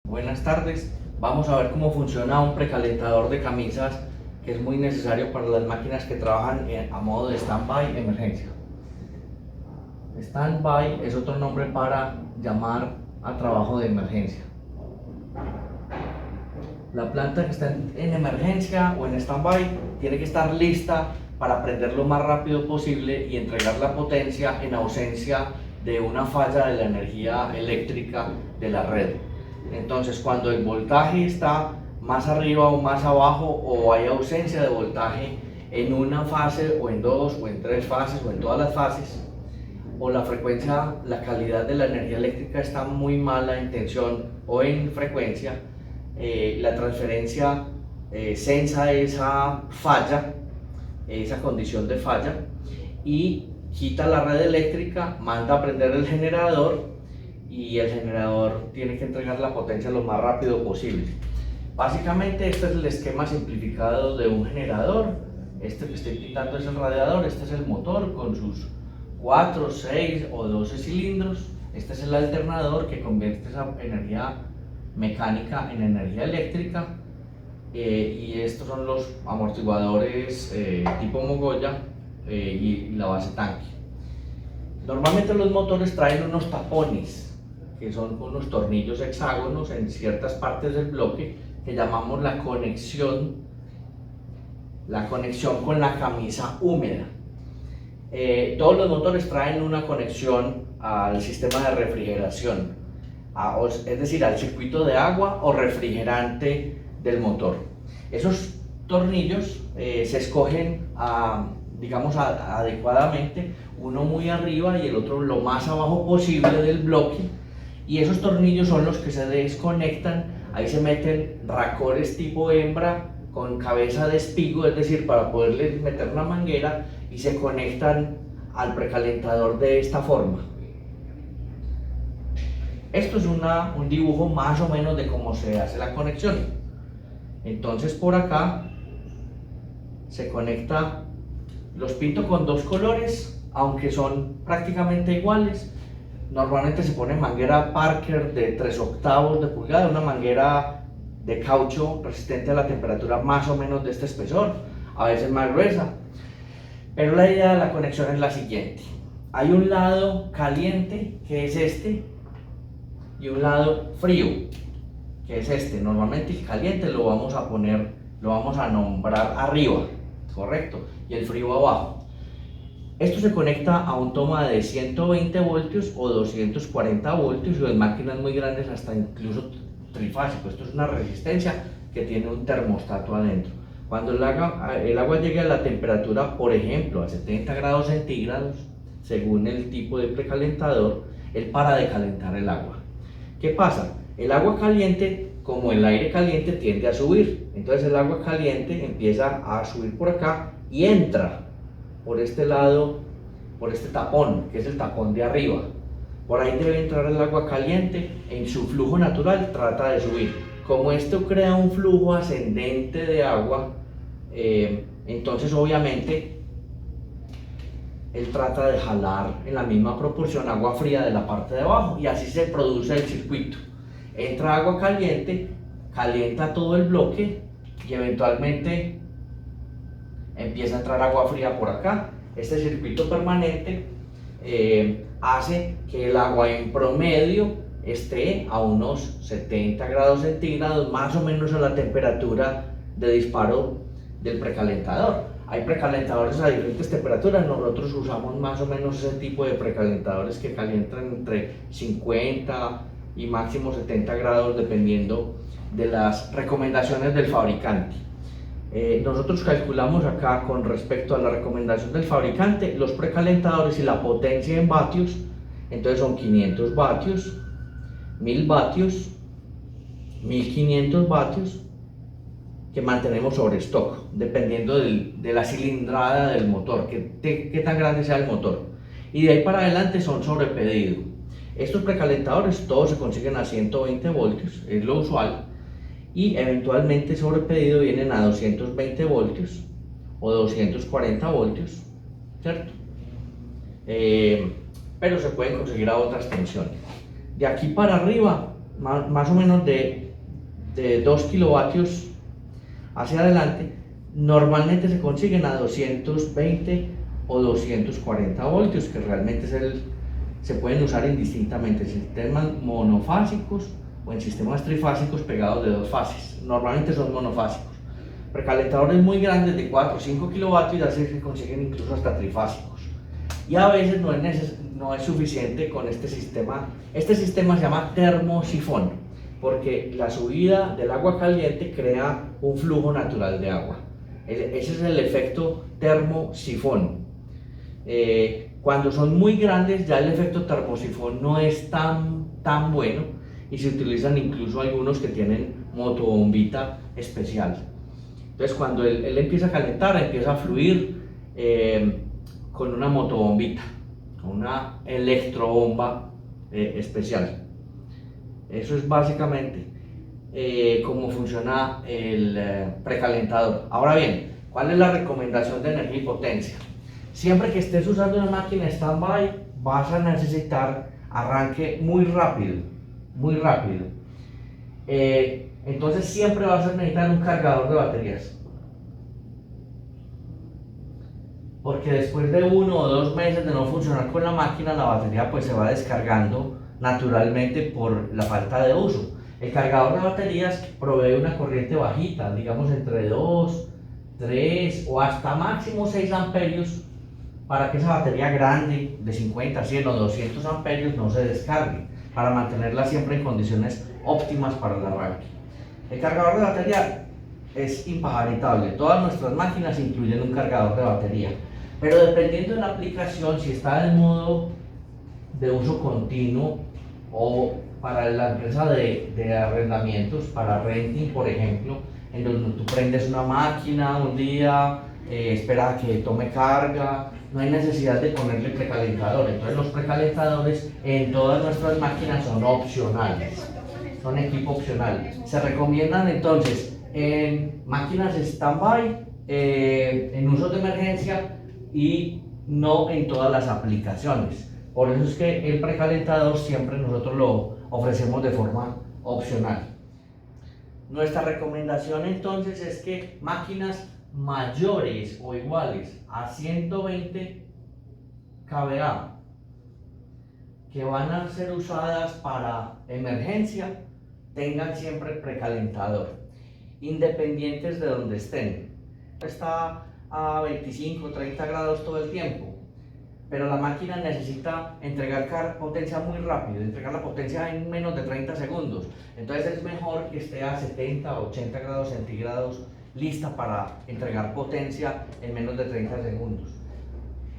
Buenas tardes, vamos a ver cómo funciona un precalentador de camisas que es muy necesario para las máquinas que trabajan a modo de stand-by emergencia. Stand-by es otro nombre para llamar a trabajo de emergencia. La planta que está en emergencia o en stand-by tiene que estar lista para prender lo más rápido posible y entregar la potencia en ausencia de una falla de la energía eléctrica de la red. Entonces, cuando el voltaje está más arriba o más abajo, o hay ausencia de voltaje en una fase o en dos o en tres fases o en todas las fases, o la frecuencia, la calidad de la energía eléctrica está muy mala en tensión o en frecuencia, la transferencia sensa esa falla, esa condición de falla, y quita la red eléctrica, manda a prender el generador y el generador tiene que entregar la potencia lo más rápido posible. Básicamente este es el esquema simplificado de un generador. Este que estoy pintando es el radiador, este es el motor con sus 4, 6 o 12 cilindros. Este es el alternador que convierte esa energía mecánica en energía eléctrica, y estos son los amortiguadores tipo mogolla y la base tanque. Normalmente los motores traen unos tapones que son unos tornillos hexágonos en ciertas partes del bloque que llamamos la conexión con la camisa húmeda. Todos los motores traen una conexión al sistema de refrigeración, es decir, al circuito de agua o refrigerante del motor. Esos tornillos se escogen digamos adecuadamente, uno muy arriba y el otro lo más abajo posible del bloque, y esos tornillos son los que se desconectan. Ahí se meten racores tipo hembra con cabeza de espigo, es decir, para poderle meter una manguera, y se conectan al precalentador de esta forma. Esto es un dibujo más o menos de cómo se hace la conexión. Entonces por acá se conecta, los pinto con dos colores, aunque son prácticamente iguales. Normalmente se pone manguera Parker de 3/8 de pulgada, una manguera de caucho resistente a la temperatura más o menos de este espesor, a veces más gruesa. Pero la idea de la conexión es la siguiente: hay un lado caliente, que es este, y un lado frío, que es este. Normalmente el caliente lo vamos a nombrar arriba, correcto, y el frío abajo. Esto se conecta a un toma de 120 voltios o 240 voltios, y las máquinas muy grandes hasta incluso trifásico. Esto es una resistencia que tiene un termostato adentro. Cuando el agua llegue a la temperatura, por ejemplo, a 70 grados centígrados, según el tipo de precalentador, él para de calentar el agua. ¿Qué pasa? El agua caliente, como el aire caliente, tiende a subir. Entonces el agua caliente empieza a subir por acá y entra por este lado, por este tapón, que es el tapón de arriba. Por ahí debe entrar el agua caliente, en su flujo natural trata de subir. Como esto crea un flujo ascendente de agua, entonces obviamente él trata de jalar en la misma proporción agua fría de la parte de abajo, y así se produce el circuito. Entra agua caliente, calienta todo el bloque, y eventualmente empieza a entrar agua fría por acá. Este circuito permanente hace que el agua en promedio esté a unos 70 grados centígrados, más o menos a la temperatura de disparo del precalentador. Hay precalentadores a diferentes temperaturas, nosotros usamos más o menos ese tipo de precalentadores que calientan entre 50 y máximo 70 grados, dependiendo de las recomendaciones del fabricante. Nosotros calculamos acá, con respecto a la recomendación del fabricante, los precalentadores y la potencia en vatios. Entonces son 500 vatios, 1000 vatios, 1500 vatios, que mantenemos sobre stock, dependiendo de la cilindrada del motor, qué tan grande sea el motor. Y de ahí para adelante son sobre pedido. Estos precalentadores todos se consiguen a 120 voltios, es lo usual, y eventualmente sobre pedido vienen a 220 voltios o 240 voltios, ¿cierto? Pero se pueden conseguir a otras tensiones. De aquí para arriba más o menos de 2 kilovatios hacia adelante, normalmente se consiguen a 220 o 240 voltios, que realmente se pueden usar indistintamente en sistemas monofásicos o en sistemas trifásicos pegados de dos fases. Normalmente son monofásicos. Precalentadores muy grandes de 4 o 5 kilovatios ya se consiguen incluso hasta trifásicos. Y a veces no es suficiente con este sistema. Este sistema se llama termosifón, porque la subida del agua caliente crea un flujo natural de agua. Ese es el efecto termosifón. Cuando son muy grandes, ya el efecto termosifón no es tan bueno y se utilizan incluso algunos que tienen motobombita especial. Entonces, cuando él empieza a calentar, empieza a fluir con una motobombita, con una electrobomba especial. Eso es básicamente cómo funciona el precalentador. Ahora bien, ¿cuál es la recomendación de energía y potencia? Siempre que estés usando una máquina stand-by, vas a necesitar arranque muy rápido, muy rápido. Entonces siempre vas a necesitar un cargador de baterías. Porque después de 1 o 2 meses de no funcionar con la máquina, la batería pues se va descargando naturalmente por la falta de uso. El cargador de baterías provee una corriente bajita, digamos entre 2, 3 o hasta máximo 6 amperios para que esa batería grande de 50, 100 o 200 amperios no se descargue, para mantenerla siempre en condiciones óptimas para el arranque. El cargador de batería es impajaritable. Todas nuestras máquinas incluyen un cargador de batería, pero dependiendo de la aplicación, si está en modo de uso continuo o para la empresa de arrendamientos, para renting por ejemplo, en donde tú prendes una máquina un día, espera a que tome carga, no hay necesidad de ponerle precalentador. Entonces los precalentadores en todas nuestras máquinas son opcionales, son equipo opcional. Se recomiendan entonces en máquinas stand-by, en usos de emergencia y no en todas las aplicaciones. Por eso es que el precalentador siempre nosotros lo ofrecemos de forma opcional. Nuestra recomendación entonces es que máquinas mayores o iguales a 120 kVA que van a ser usadas para emergencia tengan siempre precalentador, independientes de donde estén. Está a 25 o 30 grados todo el tiempo, pero la máquina necesita entregar potencia muy rápido, entregar la potencia en menos de 30 segundos. Entonces es mejor que esté a 70 o 80 grados centígrados lista para entregar potencia en menos de 30 segundos.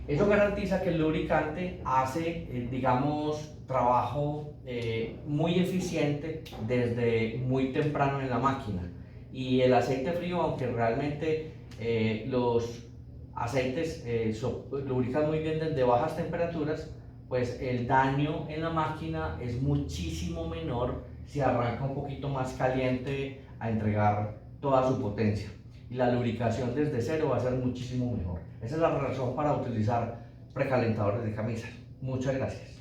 Eso garantiza que el lubricante hace, digamos, trabajo muy eficiente desde muy temprano en la máquina. Y el aceite frío, aunque realmente los aceites lubrican muy bien desde bajas temperaturas, pues el daño en la máquina es muchísimo menor si arranca un poquito más caliente a entregar toda su potencia. Y la lubricación desde cero va a ser muchísimo mejor. Esa es la razón para utilizar precalentadores de camisas. Muchas gracias.